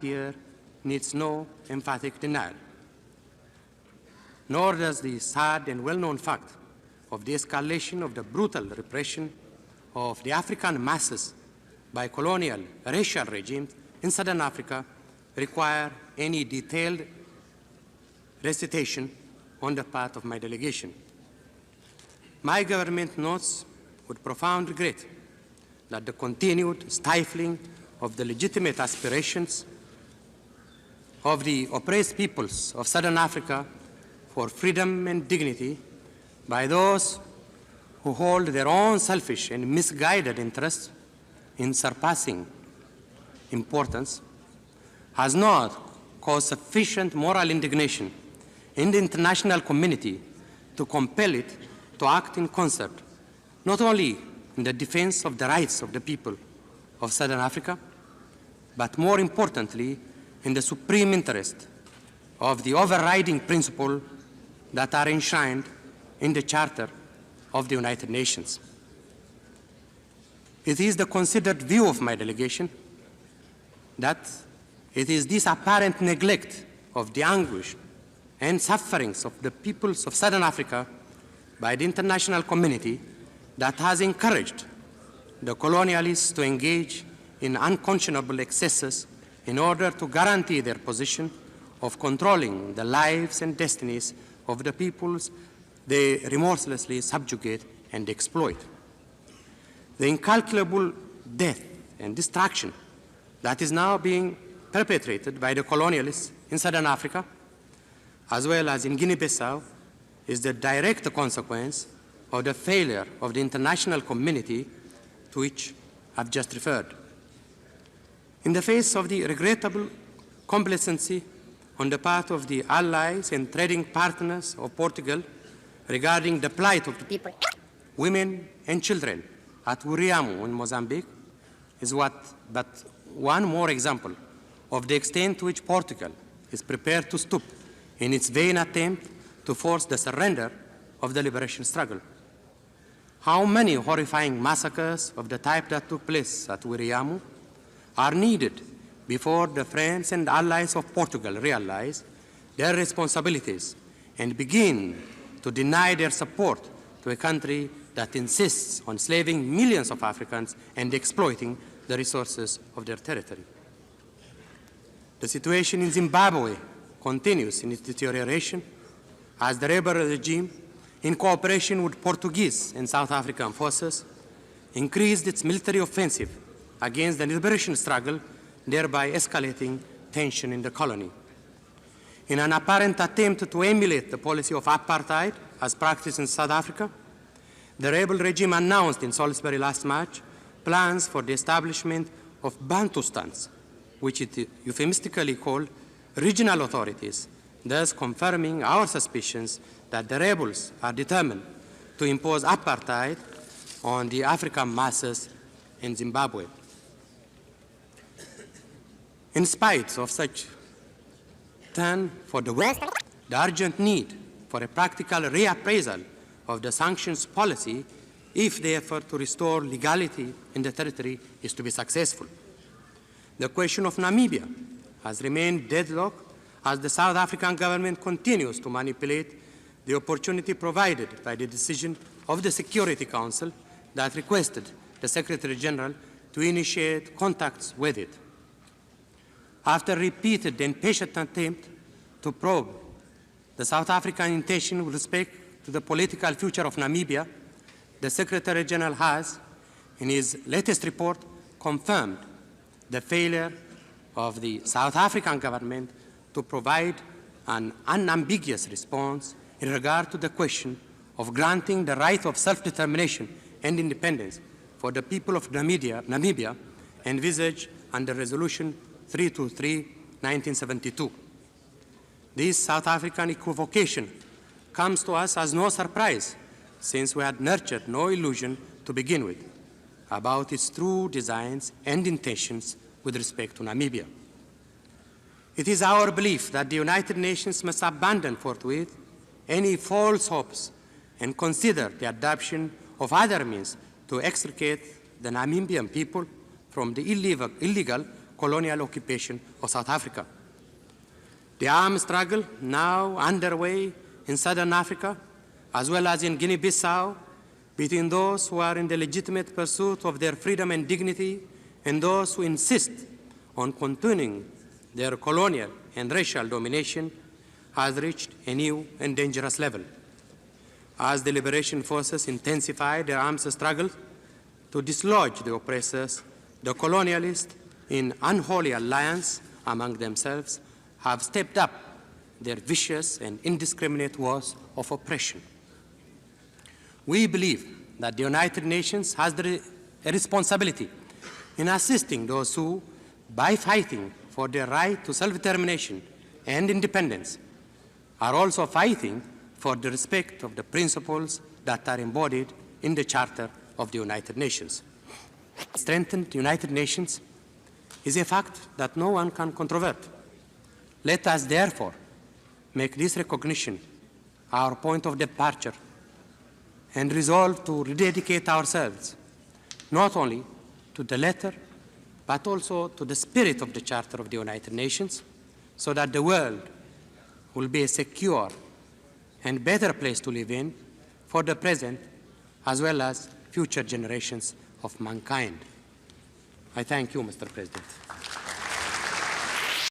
here needs no emphatic denial. Nor does the sad and well-known fact of the escalation of the brutal repression of the African masses by colonial racial regimes in Southern Africa require any detailed recitation on the part of my delegation. My government notes with profound regret that the continued stifling of the legitimate aspirations of the oppressed peoples of Southern Africa for freedom and dignity by those who hold their own selfish and misguided interests in surpassing importance has not caused sufficient moral indignation in the international community to compel it to act in concert, not only in the defense of the rights of the people of Southern Africa, but more importantly, in the supreme interest of the overriding principle that are enshrined in the Charter of the United Nations. It is the considered view of my delegation that it is this apparent neglect of the anguish and sufferings of the peoples of Southern Africa by the international community that has encouraged the colonialists to engage in unconscionable excesses in order to guarantee their position of controlling the lives and destinies of the peoples they remorselessly subjugate and exploit. The incalculable death and destruction that is now being perpetrated by the colonialists in Southern Africa, as well as in Guinea-Bissau, is the direct consequence of the failure of the international community to which I've just referred. In the face of the regrettable complacency on the part of the allies and trading partners of Portugal regarding the plight of the people, women and children at Uriamu in Mozambique is but one more example of the extent to which Portugal is prepared to stoop in its vain attempt to force the surrender of the liberation struggle. How many horrifying massacres of the type that took place at Uriamu are needed before the friends and allies of Portugal realize their responsibilities and begin to deny their support to a country that insists on enslaving millions of Africans and exploiting the resources of their territory? The situation in Zimbabwe continues in its deterioration as the rebel regime, in cooperation with Portuguese and South African forces, increased its military offensive against the liberation struggle, thereby escalating tension in the colony. In an apparent attempt to emulate the policy of apartheid as practiced in South Africa, the rebel regime announced in Salisbury last March plans for the establishment of Bantustans, which it euphemistically called regional authorities, thus confirming our suspicions that the rebels are determined to impose apartheid on the African masses in Zimbabwe. In spite of such turn for the West, the urgent need for a practical reappraisal of the sanctions policy if the effort to restore legality in the territory is to be successful. The question of Namibia has remained deadlocked as the South African government continues to manipulate the opportunity provided by the decision of the Security Council that requested the Secretary General to initiate contacts with it. After repeated and patient attempts to probe the South African intention with respect to the political future of Namibia, the Secretary General has, in his latest report, confirmed the failure of the South African government to provide an unambiguous response in regard to the question of granting the right of self-determination and independence for the people of Namibia envisaged under Resolution 323, 1972. This South African equivocation comes to us as no surprise, since we had nurtured no illusion to begin with about its true designs and intentions with respect to Namibia. It is our belief that the United Nations must abandon forthwith any false hopes and consider the adoption of other means to extricate the Namibian people from the illegal colonial occupation of South Africa. The armed struggle now underway in Southern Africa, as well as in Guinea-Bissau, between those who are in the legitimate pursuit of their freedom and dignity and those who insist on continuing their colonial and racial domination, has reached a new and dangerous level. As the liberation forces intensify their arms struggle to dislodge the oppressors, the colonialists, in unholy alliance among themselves, have stepped up their vicious and indiscriminate wars of oppression. We believe that the United Nations has a responsibility in assisting those who, by fighting for their right to self-determination and independence, are also fighting for the respect of the principles that are embodied in the Charter of the United Nations. Strengthened United Nations is a fact that no one can controvert. Let us therefore make this recognition our point of departure and resolve to rededicate ourselves not only to the letter, but also to the spirit of the Charter of the United Nations, so that the world will be a secure and better place to live in for the present as well as future generations of mankind. I thank you, Mr. President.